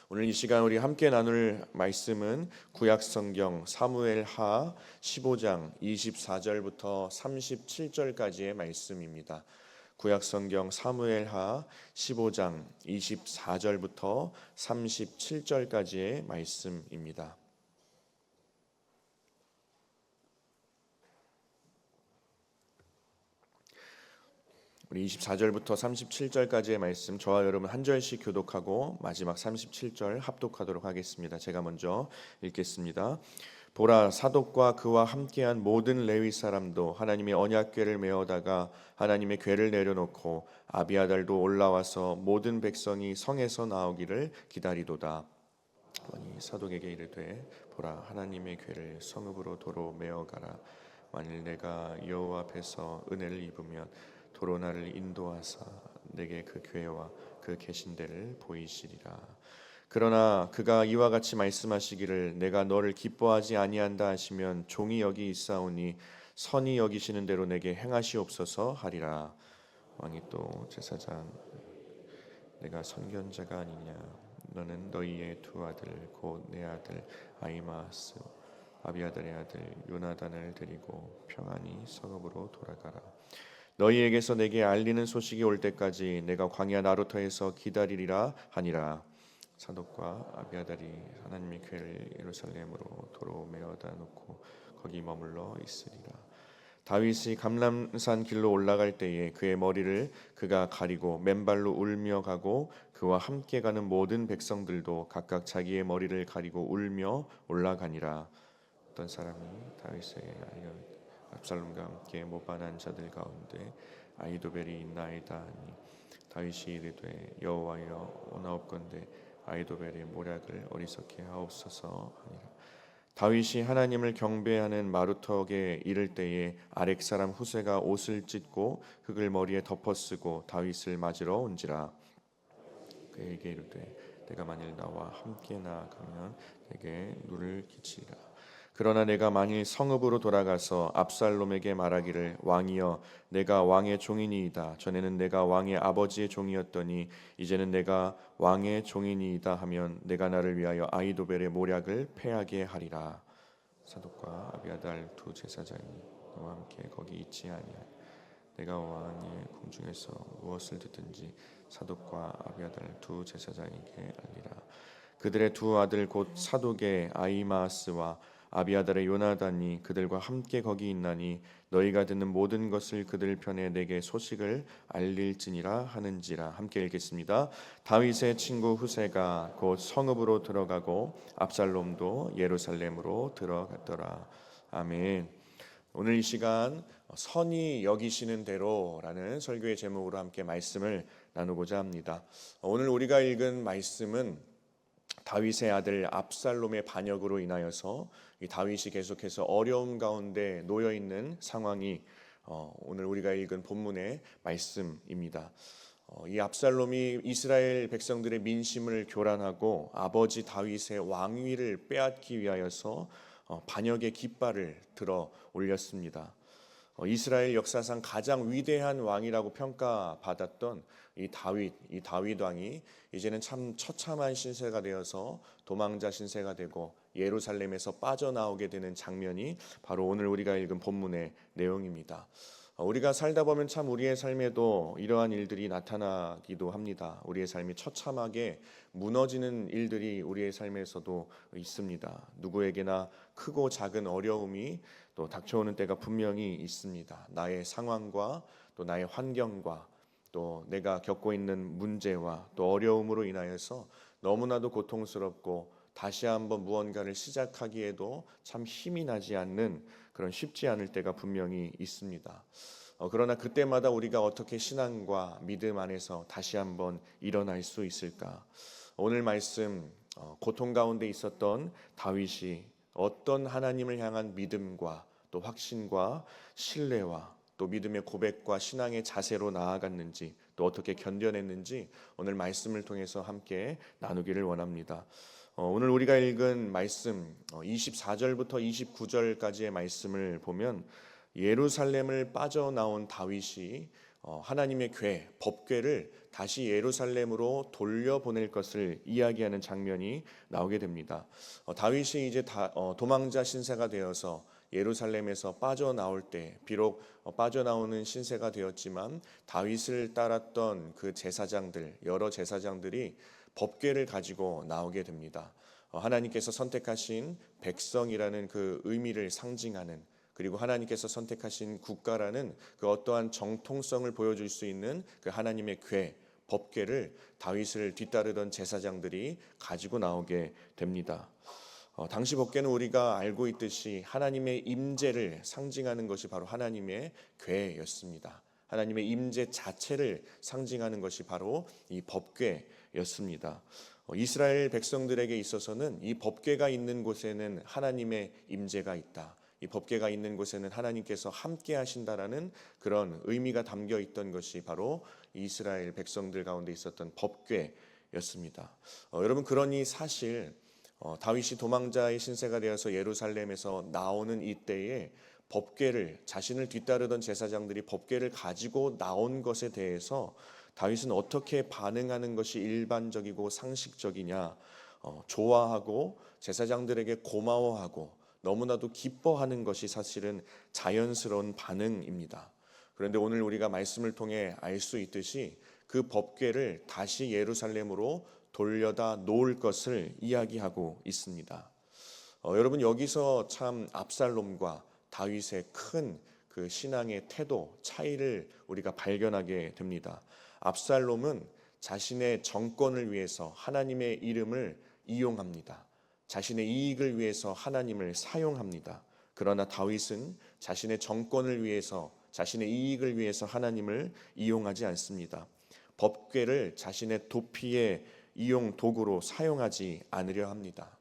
오늘 이 시간 우리 함께 나눌 말씀은 구약성경 사무엘하 15장 24절부터 37절까지의 말씀입니다. 구약성경 사무엘하 15장 24절부터 37절까지의 말씀입니다. 우리 24절부터 37절까지의 말씀 저와 여러분 한 절씩 교독하고 마지막 37절 합독하도록 하겠습니다. 제가 먼저 읽겠습니다. 보라, 사독과 그와 함께한 모든 레위 사람도 하나님의 언약궤를 메어다가 하나님의 궤를 내려놓고 아비아달도 올라와서 모든 백성이 성에서 나오기를 기다리도다. 사독에게 이르되 보라, 하나님의 궤를 성읍으로 도로 메어가라. 만일 내가 여호와 앞에서 은혜를 입으면 도로 나를 인도하사 내게 그 궤와 그 계신 데를 보이시리라. 그러나 그가 이와 같이 말씀하시기를 내가 너를 기뻐하지 아니한다 하시면 종이 여기 있사오니 선히 여기시는 대로 내게 행하시옵소서 하리라. 왕이 또 제사장 내가 선견자가 아니냐. 너는 너희의 두 아들 곧 내 아들 아히마아스 아비아달의 아들 요나단을 데리고 평안히 성읍으로 돌아가라. 너희에게서 내게 알리는 소식이 올 때까지 내가 광야 나루터에서 기다리리라 하니라. 사독과 아비아달이 하나님의 궤를 예루살렘으로 도로 메어다 놓고 거기 머물러 있으리라. 다윗이 감람산 길로 올라갈 때에 그의 머리를 그가 가리고 맨발로 울며 가고 그와 함께 가는 모든 백성들도 각각 자기의 머리를 가리고 울며 올라가니라. 어떤 사람이 다윗에게 알려 압살롬과 함께 모반한 자들 가운데 아히도벨이 있나이다 하니 다윗이 이르되 여호와여 원하옵건대 아히도벨의 모략을 어리석게 하옵소서 하니라. 다윗이 하나님을 경배하는 마루턱에 이를 때에 아렉 사람 후세가 옷을 찢고 흙을 머리에 덮어쓰고 다윗을 맞으러 온지라. 그에게 이르되 내가 만일 나와 함께 나아가면 내게 누를 끼치리라. 그러나 내가 만일 성읍으로 돌아가서 압살롬에게 말하기를 왕이여 내가 왕의 종이니이다. 전에는 내가 왕의 아버지의 종이었더니 이제는 내가 왕의 종이니이다 하면 내가 나를 위하여 아히도벨의 모략을 패하게 하리라. 사독과 아비아달 두 제사장이 너와 함께 거기 있지 아니하니 내가 왕의 궁중에서 무엇을 듣든지 사독과 아비아달 두 제사장에게 알리라. 그들의 두 아들 곧 사독의 아히마아스와 아비아달의 요나단이 그들과 함께 거기 있나니 너희가 듣는 모든 것을 그들 편에 내게 소식을 알릴지니라 하는지라. 함께 읽겠습니다. 다윗의 친구 후세가 곧 성읍으로 들어가고 압살롬도 예루살렘으로 들어갔더라. 아멘. 오늘 이 시간 선히 여기시는 대로라는 설교의 제목으로 함께 말씀을 나누고자 합니다. 오늘 우리가 읽은 말씀은 다윗의 아들 압살롬의 반역으로 인하여서 이 다윗이 계속해서 어려움 가운데 놓여 있는 상황이 오늘 우리가 읽은 본문의 말씀입니다. 이 압살롬이 이스라엘 백성들의 민심을 교란하고 아버지 다윗의 왕위를 빼앗기 위하여서 반역의 깃발을 들어 올렸습니다. 이스라엘 역사상 가장 위대한 왕이라고 평가받았던 이 다윗 왕이 이제는 참 처참한 신세가 되어서 도망자 신세가 되고 예루살렘에서 빠져나오게 되는 장면이 바로 오늘 우리가 읽은 본문의 내용입니다. 우리가 살다 보면 참 우리의 삶에도 이러한 일들이 나타나기도 합니다. 우리의 삶이 처참하게 무너지는 일들이 우리의 삶에서도 있습니다. 누구에게나 크고 작은 어려움이 또 닥쳐오는 때가 분명히 있습니다. 나의 상황과 또 나의 환경과 또 내가 겪고 있는 문제와 또 어려움으로 인하여서 너무나도 고통스럽고 다시 한번 무언가를 시작하기에도 참 힘이 나지 않는 그런 쉽지 않을 때가 분명히 있습니다. 그러나 그때마다 우리가 어떻게 신앙과 믿음 안에서 다시 한번 일어날 수 있을까? 오늘 말씀 고통 가운데 있었던 다윗이 어떤 하나님을 향한 믿음과 또 확신과 신뢰와 또 믿음의 고백과 신앙의 자세로 나아갔는지 또 어떻게 견뎌냈는지 오늘 말씀을 통해서 함께 나누기를 원합니다. 오늘 우리가 읽은 말씀 24절부터 29절까지의 말씀을 보면 예루살렘을 빠져나온 다윗이 하나님의 궤, 법궤를 다시 예루살렘으로 돌려보낼 것을 이야기하는 장면이 나오게 됩니다. 다윗이 이제 도망자 신세가 되어서 예루살렘에서 빠져나올 때, 비록 빠져나오는 신세가 되었지만 다윗을 따랐던 그 제사장들, 여러 제사장들이 법궤를 가지고 나오게 됩니다. 하나님께서 선택하신 백성이라는 그 의미를 상징하는, 그리고 하나님께서 선택하신 국가라는 그 어떠한 정통성을 보여줄 수 있는 그 하나님의 궤, 법궤를 다윗을 뒤따르던 제사장들이 가지고 나오게 됩니다. 당시 법궤는 우리가 알고 있듯이 하나님의 임재를 상징하는 것이 바로 하나님의 궤였습니다. 하나님의 임재 자체를 상징하는 것이 바로 이 법궤였습니다. 이스라엘 백성들에게 있어서는 이 법궤가 있는 곳에는 하나님의 임재가 있다. 이 법궤가 있는 곳에는 하나님께서 함께 하신다라는 그런 의미가 담겨 있던 것이 바로 이스라엘 백성들 가운데 있었던 법궤였습니다. 여러분, 그러니 사실 다윗이 도망자의 신세가 되어서 예루살렘에서 나오는 이때에 법궤를, 자신을 뒤따르던 제사장들이 법궤를 가지고 나온 것에 대해서 다윗은 어떻게 반응하는 것이 일반적이고 상식적이냐, 좋아하고 제사장들에게 고마워하고 너무나도 기뻐하는 것이 사실은 자연스러운 반응입니다. 그런데 오늘 우리가 말씀을 통해 알 수 있듯이 그 법궤를 다시 예루살렘으로 돌려다 놓을 것을 이야기하고 있습니다. 여러분, 여기서 참 압살롬과 다윗의 큰 그 신앙의 태도 차이를 우리가 발견하게 됩니다. 압살롬은 자신의 정권을 위해서 하나님의 이름을 이용합니다. 자신의 이익을 위해서 하나님을 사용합니다. 그러나 다윗은 자신의 정권을 위해서, 자신의 이익을 위해서 하나님을 이용하지 않습니다. 법궤를 자신의 도피의 이용 도구로 사용하지 않으려 합니다.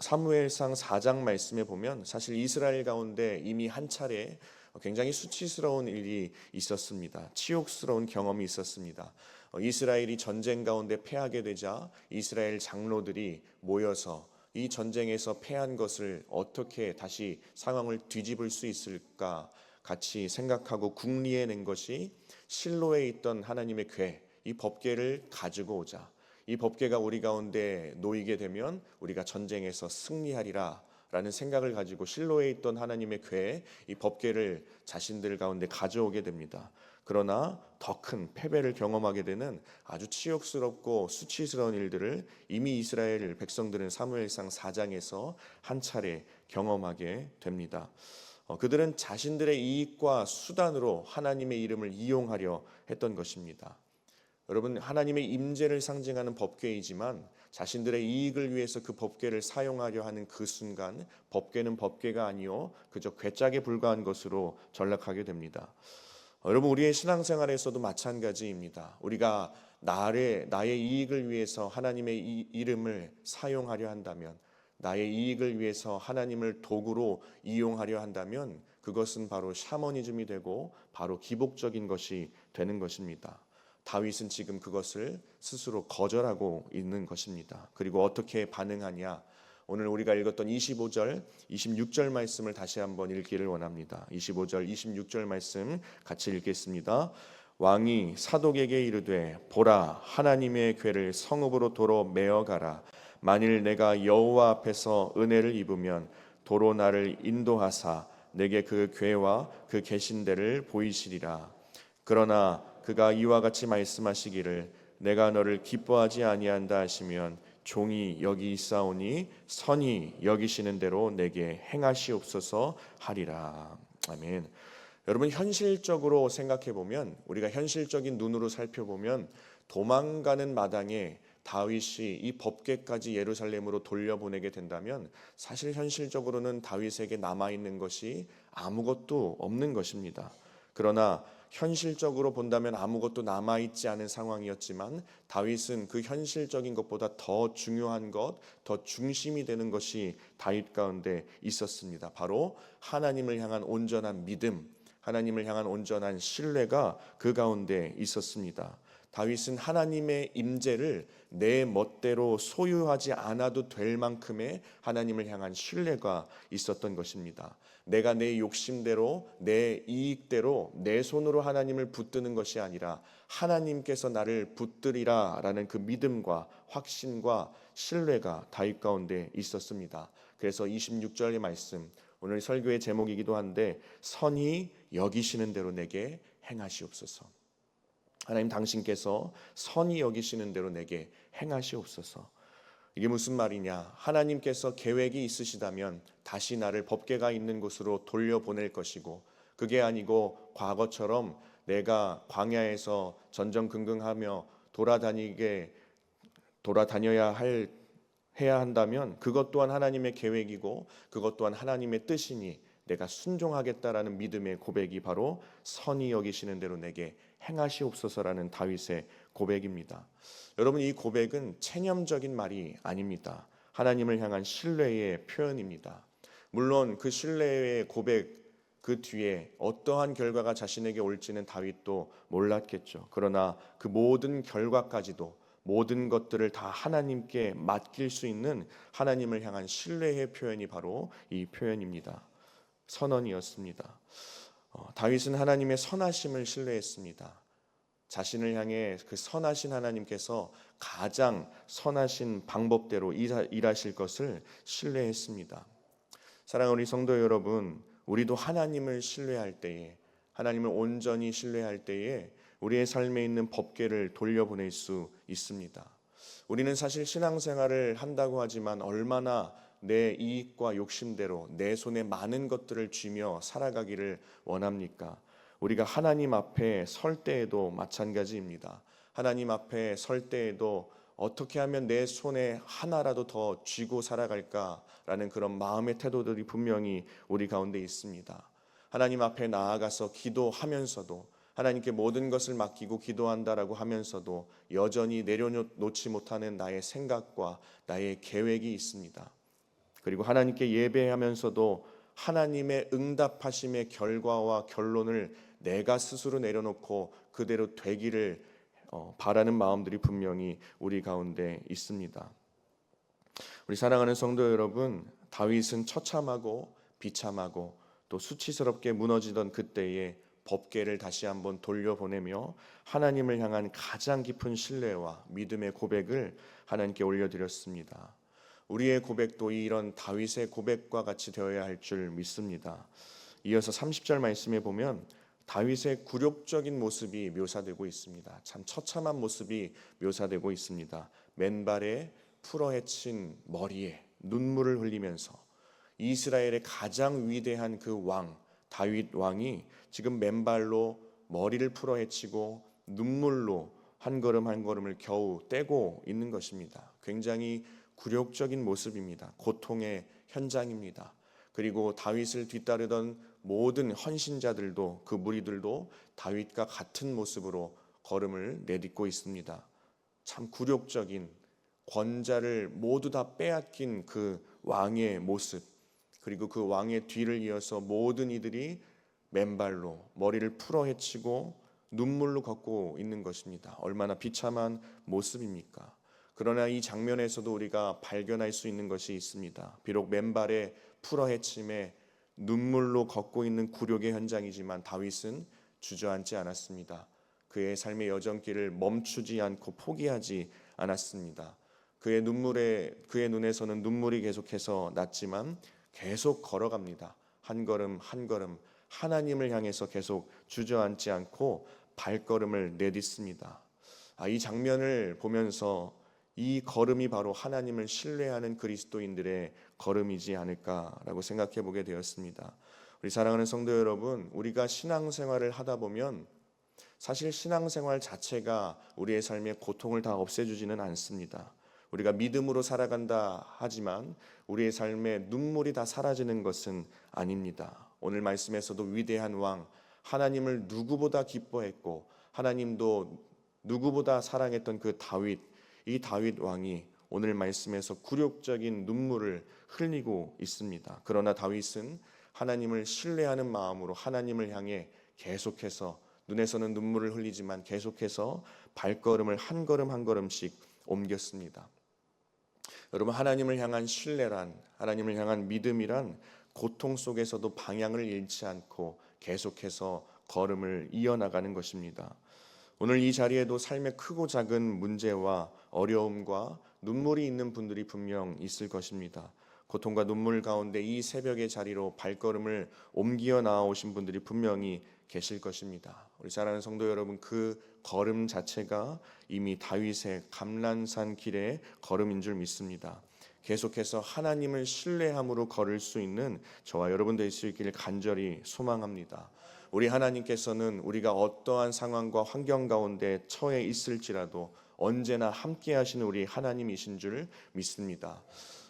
사무엘상 4장 말씀에 보면 사실 이스라엘 가운데 이미 한 차례 굉장히 수치스러운 일이 있었습니다. 치욕스러운 경험이 있었습니다. 이스라엘이 전쟁 가운데 패하게 되자 이스라엘 장로들이 모여서 이 전쟁에서 패한 것을 어떻게 다시 상황을 뒤집을 수 있을까 같이 생각하고 궁리해낸 것이 실로에 있던 하나님의 궤, 이 법궤를 가지고 오자. 이 법궤가 우리 가운데 놓이게 되면 우리가 전쟁에서 승리하리라 라는 생각을 가지고 실로에 있던 하나님의 궤, 이 법궤를 자신들 가운데 가져오게 됩니다. 그러나 더 큰 패배를 경험하게 되는 아주 치욕스럽고 수치스러운 일들을 이미 이스라엘 백성들은 사무엘상 4장에서 한 차례 경험하게 됩니다. 그들은 자신들의 이익과 수단으로 하나님의 이름을 이용하려 했던 것입니다. 여러분, 하나님의 임재를 상징하는 법궤이지만 자신들의 이익을 위해서 그 법궤를 사용하려 하는 그 순간 법궤는 법궤가 아니요 그저 궤짝에 불과한 것으로 전락하게 됩니다. 여러분, 우리의 신앙생활에서도 마찬가지입니다. 우리가 나의 이익을 위해서 하나님의 이름을 사용하려 한다면, 나의 이익을 위해서 하나님을 도구로 이용하려 한다면 그것은 바로 샤머니즘이 되고 바로 기복적인 것이 되는 것입니다. 다윗은 지금 그것을 스스로 거절하고 있는 것입니다. 그리고 어떻게 반응하냐? 오늘 우리가 읽었던 25절, 26절 말씀을 다시 한번 읽기를 원합니다. 25절, 26절 말씀 같이 읽겠습니다. 왕이 사독에게 이르되 보라, 하나님의 궤를 성읍으로 도로 메어가라. 만일 내가 여호와 앞에서 은혜를 입으면 도로 나를 인도하사 내게 그 궤와 그 계신 데를 보이시리라. 그러나 그가 이와 같이 말씀하시기를 내가 너를 기뻐하지 아니한다 하시면 종이 여기 있사오니 선히 여기시는 대로 내게 행하시옵소서 하리라. 아멘. 여러분, 현실적으로 생각해 보면, 우리가 현실적인 눈으로 살펴보면 도망가는 마당에 다윗이 이 법궤까지 예루살렘으로 돌려보내게 된다면 사실 현실적으로는 다윗에게 남아있는 것이 아무것도 없는 것입니다. 그러나 현실적으로 본다면 아무것도 남아있지 않은 상황이었지만 다윗은 그 현실적인 것보다 더 중요한 것, 더 중심이 되는 것이 다윗 가운데 있었습니다. 바로 하나님을 향한 온전한 믿음, 하나님을 향한 온전한 신뢰가 그 가운데 있었습니다. 다윗은 하나님의 임재를 내 멋대로 소유하지 않아도 될 만큼의 하나님을 향한 신뢰가 있었던 것입니다. 내가 내 욕심대로, 내 이익대로 내 손으로 하나님을 붙드는 것이 아니라 하나님께서 나를 붙들이라 라는 그 믿음과 확신과 신뢰가 다윗 가운데 있었습니다. 그래서 26절의 말씀, 오늘 설교의 제목이기도 한데, 선히 여기시는 대로 내게 행하시옵소서. 하나님, 당신께서 선히 여기시는 대로 내게 행하시옵소서. 이게 무슨 말이냐? 하나님께서 계획이 있으시다면 다시 나를 법궤가 있는 곳으로 돌려보낼 것이고, 그게 아니고 과거처럼 내가 광야에서 전전긍긍하며 해야 한다면 그것 또한 하나님의 계획이고 그것 또한 하나님의 뜻이니 내가 순종하겠다라는 믿음의 고백이 바로 선히 여기시는 대로 내게 행하시옵소서라는 다윗의 고백입니다. 여러분, 이 고백은 체념적인 말이 아닙니다. 하나님을 향한 신뢰의 표현입니다. 물론 그 신뢰의 고백 그 뒤에 어떠한 결과가 자신에게 올지는 다윗도 몰랐겠죠. 그러나 그 모든 결과까지도, 모든 것들을 다 하나님께 맡길 수 있는 하나님을 향한 신뢰의 표현이 바로 이 표현입니다. 선언이었습니다. 다윗은 하나님의 선하심을 신뢰했습니다. 자신을 향해 그 선하신 하나님께서 가장 선하신 방법대로 일하실 것을 신뢰했습니다. 사랑하는 우리 성도 여러분, 우리도 하나님을 신뢰할 때에, 하나님을 온전히 신뢰할 때에 우리의 삶에 있는 법궤를 돌려보낼 수 있습니다. 우리는 사실 신앙생활을 한다고 하지만 얼마나 내 이익과 욕심대로 내 손에 많은 것들을 쥐며 살아가기를 원합니까? 우리가 하나님 앞에 설 때에도 마찬가지입니다. 하나님 앞에 설 때에도 어떻게 하면 내 손에 하나라도 더 쥐고 살아갈까라는 그런 마음의 태도들이 분명히 우리 가운데 있습니다. 하나님 앞에 나아가서 기도하면서도, 하나님께 모든 것을 맡기고 기도한다라고 하면서도 여전히 내려놓지 못하는 나의 생각과 나의 계획이 있습니다. 그리고 하나님께 예배하면서도 하나님의 응답하심의 결과와 결론을 내가 스스로 내려놓고 그대로 되기를 바라는 마음들이 분명히 우리 가운데 있습니다. 우리 사랑하는 성도 여러분, 다윗은 처참하고 비참하고 또 수치스럽게 무너지던 그때에 법궤를 다시 한번 돌려보내며 하나님을 향한 가장 깊은 신뢰와 믿음의 고백을 하나님께 올려드렸습니다. 우리의 고백도 이런 다윗의 고백과 같이 되어야 할 줄 믿습니다. 이어서 30절 말씀에 보면 다윗의 굴욕적인 모습이 묘사되고 있습니다. 참 처참한 모습이 묘사되고 있습니다. 맨발에 풀어헤친 머리에 눈물을 흘리면서 이스라엘의 가장 위대한 그 왕, 다윗 왕이 지금 맨발로 머리를 풀어헤치고 눈물로 한 걸음 한 걸음을 겨우 떼고 있는 것입니다. 굉장히 굴욕적인 모습입니다. 고통의 현장입니다. 그리고 다윗을 뒤따르던 모든 헌신자들도, 그 무리들도 다윗과 같은 모습으로 걸음을 내딛고 있습니다. 참 굴욕적인, 권자를 모두 다 빼앗긴 그 왕의 모습, 그리고 그 왕의 뒤를 이어서 모든 이들이 맨발로 머리를 풀어헤치고 눈물로 걷고 있는 것입니다. 얼마나 비참한 모습입니까? 그러나 이 장면에서도 우리가 발견할 수 있는 것이 있습니다. 비록 맨발에 풀어헤침에 눈물로 걷고 있는 굴욕의 현장이지만 다윗은 주저앉지 않았습니다. 그의 삶의 여정길을 멈추지 않고 포기하지 않았습니다. 그의 눈에서는 눈물이 계속해서 났지만 계속 걸어갑니다. 한 걸음 한 걸음 하나님을 향해서 계속 주저앉지 않고 발걸음을 내딛습니다. 이 장면을 보면서 이 걸음이 바로 하나님을 신뢰하는 그리스도인들의 걸음이지 않을까라고 생각해 보게 되었습니다. 우리 사랑하는 성도 여러분, 우리가 신앙생활을 하다 보면 사실 신앙생활 자체가 우리의 삶의 고통을 다 없애주지는 않습니다. 우리가 믿음으로 살아간다 하지만 우리의 삶에 눈물이 다 사라지는 것은 아닙니다. 오늘 말씀에서도 위대한 왕, 하나님을 누구보다 기뻐했고 하나님도 누구보다 사랑했던 그 다윗, 이 다윗 왕이 오늘 말씀에서 굴욕적인 눈물을 흘리고 있습니다. 그러나 다윗은 하나님을 신뢰하는 마음으로 하나님을 향해 계속해서 눈에서는 눈물을 흘리지만 계속해서 발걸음을 한 걸음 한 걸음씩 옮겼습니다. 여러분, 하나님을 향한 신뢰란, 하나님을 향한 믿음이란 고통 속에서도 방향을 잃지 않고 계속해서 걸음을 이어나가는 것입니다. 오늘 이 자리에도 삶의 크고 작은 문제와 어려움과 눈물이 있는 분들이 분명 있을 것입니다. 고통과 눈물 가운데 이 새벽의 자리로 발걸음을 옮겨 나오신 분들이 분명히 계실 것입니다. 우리 사랑하는 성도 여러분, 그 걸음 자체가 이미 다윗의 감난산 길의 걸음인 줄 믿습니다. 계속해서 하나님을 신뢰함으로 걸을 수 있는 저와 여러분 될 수 있기를 간절히 소망합니다. 우리 하나님께서는 우리가 어떠한 상황과 환경 가운데 처해 있을지라도 언제나 함께 하시는 우리 하나님이신 줄 믿습니다.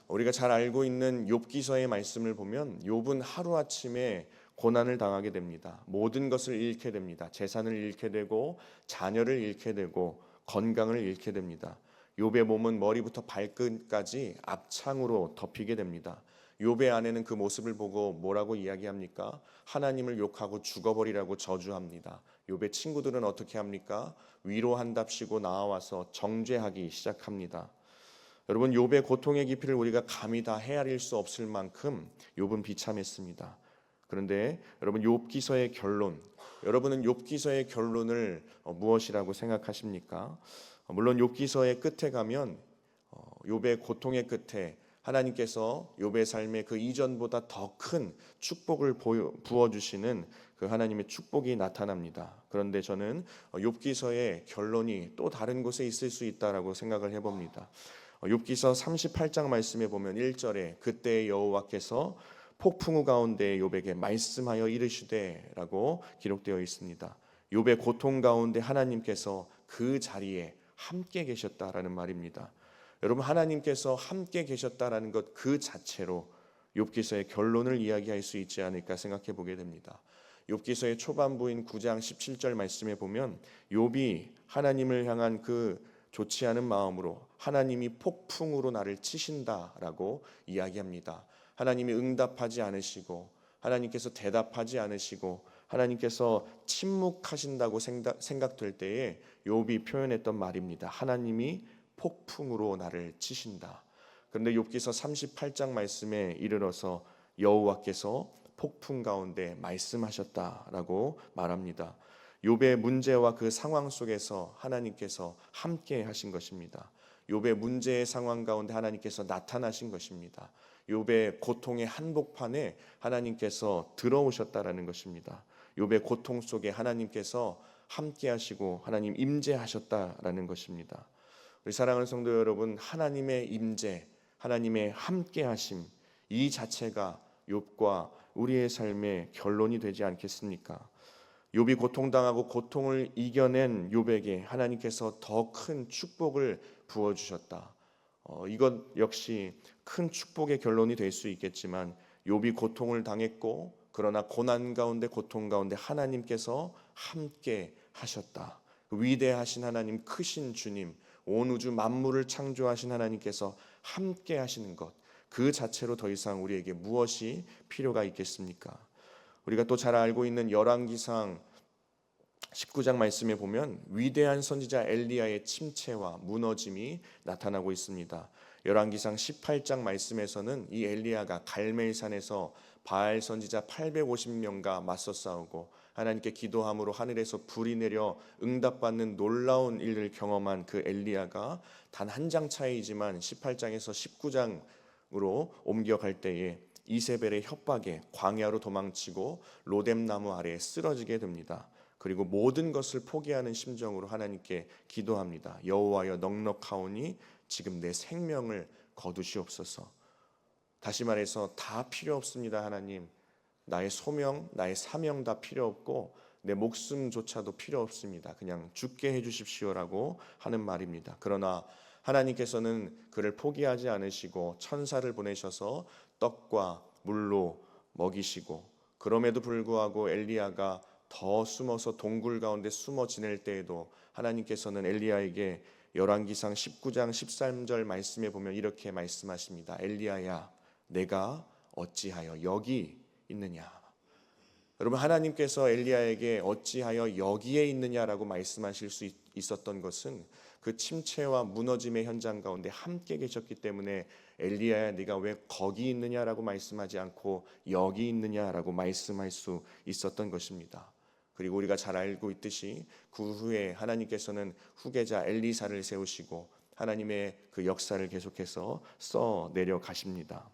우리가 잘 알고 있는 욥기서의 말씀을 보면 욥은 하루아침에 고난을 당하게 됩니다. 모든 것을 잃게 됩니다. 재산을 잃게 되고 자녀를 잃게 되고 건강을 잃게 됩니다. 욥의 몸은 머리부터 발끝까지 압창으로 덮이게 됩니다. 욥의 아내는 그 모습을 보고 뭐라고 이야기합니까? 하나님을 욕하고 죽어버리라고 저주합니다. 욥의 친구들은 어떻게 합니까? 위로한답시고 나와서 정죄하기 시작합니다. 여러분, 욥의 고통의 깊이를 우리가 감히 다 헤아릴 수 없을 만큼 욥은 비참했습니다. 그런데 여러분, 욥기서의 결론, 여러분은 욥기서의 결론을 무엇이라고 생각하십니까? 물론 욥기서의 끝에 가면 욥의 고통의 끝에 하나님께서 욥의 삶에 그 이전보다 더 큰 축복을 부어주시는 그 하나님의 축복이 나타납니다. 그런데 저는 욥기서의 결론이 또 다른 곳에 있을 수 있다라고 생각을 해봅니다. 욥기서 38장 말씀에 보면 1절에 그때 여호와께서 폭풍우 가운데 욥에게 말씀하여 이르시되라고 기록되어 있습니다. 욥의 고통 가운데 하나님께서 그 자리에 함께 계셨다라는 말입니다. 여러분, 하나님께서 함께 계셨다라는 것 그 자체로 욥기서의 결론을 이야기할 수 있지 않을까 생각해 보게 됩니다. 욥기서의 초반부인 9장 17절 말씀에 보면 욥이 하나님을 향한 그 좋지 않은 마음으로 하나님이 폭풍으로 나를 치신다라고 이야기합니다. 하나님이 응답하지 않으시고 하나님께서 대답하지 않으시고 하나님께서 침묵하신다고 생각될 때에 욥이 표현했던 말입니다. 하나님이 폭풍으로 나를 치신다. 그런데 욥기서 38장 말씀에 이르러서 여호와께서 폭풍 가운데 말씀하셨다라고 말합니다. 욥의 문제와 그 상황 속에서 하나님께서 함께 하신 것입니다. 욥의 문제의 상황 가운데 하나님께서 나타나신 것입니다. 욥의 고통의 한복판에 하나님께서 들어오셨다라는 것입니다. 욥의 고통 속에 하나님께서 함께 하시고 하나님 임재하셨다라는 것입니다. 우리 사랑하는 성도 여러분, 하나님의 임재, 하나님의 함께 하심, 이 자체가 욥과 우리의 삶의 결론이 되지 않겠습니까? 욥이 고통당하고 고통을 이겨낸 욥에게 하나님께서 더 큰 축복을 부어주셨다. 이것 역시 큰 축복의 결론이 될 수 있겠지만 욥이 고통을 당했고 그러나 고난 가운데 고통 가운데 하나님께서 함께 하셨다. 위대하신 하나님, 크신 주님, 온 우주 만물을 창조하신 하나님께서 함께 하시는 것, 그 자체로 더 이상 우리에게 무엇이 필요가 있겠습니까? 우리가 또 잘 알고 있는 열왕기상 19장 말씀에 보면 위대한 선지자 엘리야의 침체와 무너짐이 나타나고 있습니다. 열왕기상 18장 말씀에서는 이 엘리야가 갈멜산에서 바알 선지자 850명과 맞서 싸우고 하나님께 기도함으로 하늘에서 불이 내려 응답받는 놀라운 일을 경험한 그 엘리야가 단 한 장 차이지만 18장에서 19장으로 옮겨갈 때에 이세벨의 협박에 광야로 도망치고 로뎀나무 아래에 쓰러지게 됩니다. 그리고 모든 것을 포기하는 심정으로 하나님께 기도합니다. 여호와여, 넉넉하오니 지금 내 생명을 거두시옵소서. 다시 말해서 다 필요 없습니다. 하나님, 나의 소명, 나의 사명 다 필요 없고 내 목숨조차도 필요 없습니다. 그냥 죽게 해주십시오라고 하는 말입니다. 그러나 하나님께서는 그를 포기하지 않으시고 천사를 보내셔서 떡과 물로 먹이시고, 그럼에도 불구하고 엘리야가 더 숨어서 동굴 가운데 숨어 지낼 때에도 하나님께서는 엘리야에게 열왕기상 19장 13절 말씀에 보면 이렇게 말씀하십니다. 엘리야야, 내가 어찌하여 여기 있느냐. 여러분, 하나님께서 엘리야에게 어찌하여 여기에 있느냐라고 말씀하실 수 있었던 것은 그 침체와 무너짐의 현장 가운데 함께 계셨기 때문에 엘리야야 네가 왜 거기 있느냐라고 말씀하지 않고 여기 있느냐라고 말씀할 수 있었던 것입니다. 그리고 우리가 잘 알고 있듯이 그 후에 하나님께서는 후계자 엘리사를 세우시고 하나님의 그 역사를 계속해서 써 내려가십니다.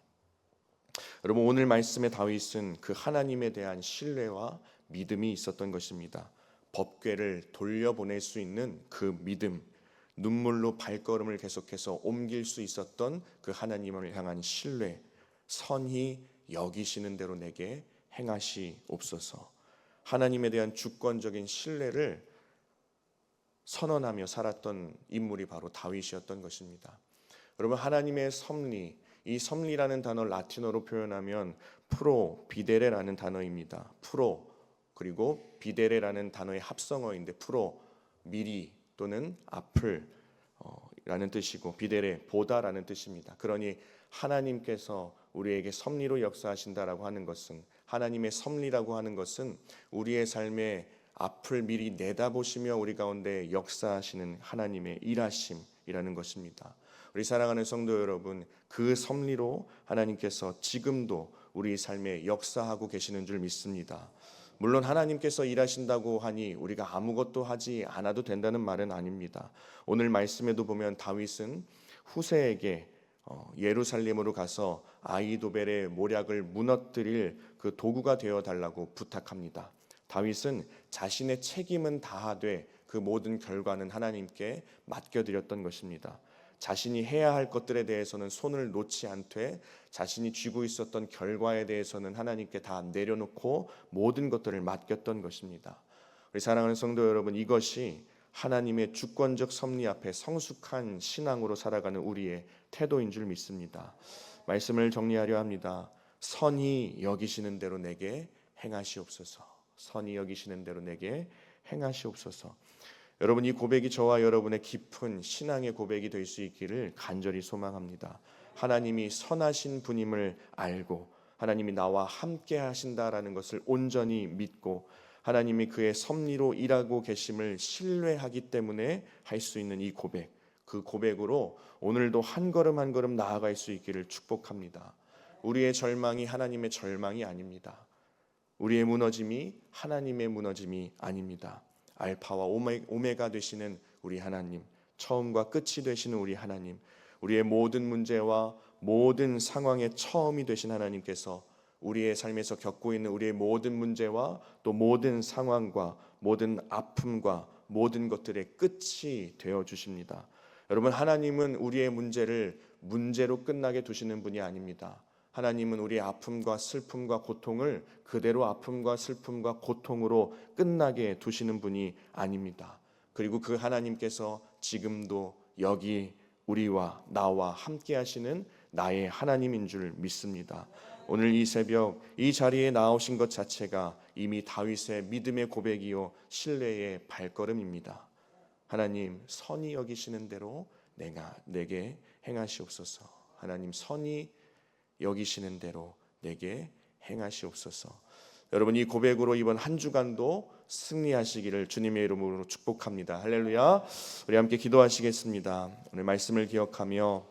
여러분, 오늘 말씀의 다윗은 그 하나님에 대한 신뢰와 믿음이 있었던 것입니다. 법궤를 돌려보낼 수 있는 그 믿음, 눈물로 발걸음을 계속해서 옮길 수 있었던 그 하나님을 향한 신뢰, 선히 여기시는 대로 내게 행하시옵소서. 하나님에 대한 주권적인 신뢰를 선언하며 살았던 인물이 바로 다윗이었던 것입니다. 여러분, 하나님의 섭리, 이 섭리라는 단어 라틴어로 표현하면 프로 비데레라는 단어입니다. 프로 그리고 비데레라는 단어의 합성어인데 프로 미리 또는 앞을 라는 뜻이고 비데레 보다라는 뜻입니다. 그러니 하나님께서 우리에게 섭리로 역사하신다라고 하는 것은, 하나님의 섭리라고 하는 것은 우리의 삶의 앞을 미리 내다보시며 우리 가운데 역사하시는 하나님의 일하심이라는 것입니다. 우리 사랑하는 성도 여러분, 그 섭리로 하나님께서 지금도 우리 삶에 역사하고 계시는 줄 믿습니다. 물론 하나님께서 일하신다고 하니 우리가 아무것도 하지 않아도 된다는 말은 아닙니다. 오늘 말씀에도 보면 다윗은 후세에게 예루살렘으로 가서 아히도벨의 모략을 무너뜨릴 그 도구가 되어 달라고 부탁합니다. 다윗은 자신의 책임은 다하되 그 모든 결과는 하나님께 맡겨드렸던 것입니다. 자신이 해야 할 것들에 대해서는 손을 놓지 않되 자신이 쥐고 있었던 결과에 대해서는 하나님께 다 내려놓고 모든 것들을 맡겼던 것입니다. 우리 사랑하는 성도 여러분, 이것이 하나님의 주권적 섭리 앞에 성숙한 신앙으로 살아가는 우리의 태도인 줄 믿습니다. 말씀을 정리하려 합니다. 선히 여기시는 대로 내게 행하시옵소서. 선히 여기시는 대로 내게 행하시옵소서. 여러분, 이 고백이 저와 여러분의 깊은 신앙의 고백이 될 수 있기를 간절히 소망합니다. 하나님이 선하신 분임을 알고 하나님이 나와 함께 하신다라는 것을 온전히 믿고 하나님이 그의 섭리로 일하고 계심을 신뢰하기 때문에 할 수 있는 이 고백, 그 고백으로 오늘도 한 걸음 한 걸음 나아갈 수 있기를 축복합니다. 우리의 절망이 하나님의 절망이 아닙니다. 우리의 무너짐이 하나님의 무너짐이 아닙니다. 알파와 오메가 되시는 우리 하나님, 처음과 끝이 되시는 우리 하나님, 우리의 모든 문제와 모든 상황의 처음이 되신 하나님께서 우리의 삶에서 겪고 있는 우리의 모든 문제와 또 모든 상황과 모든 아픔과 모든 것들의 끝이 되어 주십니다. 여러분, 하나님은 우리의 문제를 문제로 끝나게 두시는 분이 아닙니다. 하나님은 우리의 아픔과 슬픔과 고통을 그대로 아픔과 슬픔과 고통으로 끝나게 두시는 분이 아닙니다. 그리고 그 하나님께서 지금도 여기 우리와 나와 함께 하시는 나의 하나님인 줄 믿습니다. 오늘 이 새벽 이 자리에 나오신 것 자체가 이미 다윗의 믿음의 고백이요 신뢰의 발걸음입니다. 하나님, 선히 여기시는 대로 내게 행하시옵소서. 하나님, 선히 여기시는 대로 내게 행하시옵소서. 여러분, 이 고백으로 이번 한 주간도 승리하시기를 주님의 이름으로 축복합니다. 할렐루야. 우리 함께 기도하시겠습니다. 오늘 말씀을 기억하며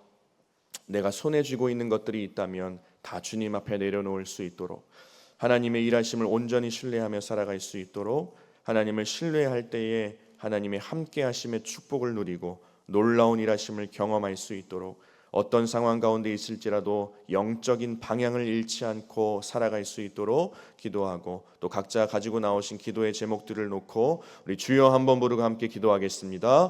내가 손에 쥐고 있는 것들이 있다면 다 주님 앞에 내려놓을 수 있도록, 하나님의 일하심을 온전히 신뢰하며 살아갈 수 있도록, 하나님을 신뢰할 때에 하나님의 함께 하심의 축복을 누리고 놀라운 일하심을 경험할 수 있도록, 어떤 상황 가운데 있을지라도 영적인 방향을 잃지 않고 살아갈 수 있도록 기도하고, 또 각자 가지고 나오신 기도의 제목들을 놓고 우리 주여 한번 부르고 함께 기도하겠습니다.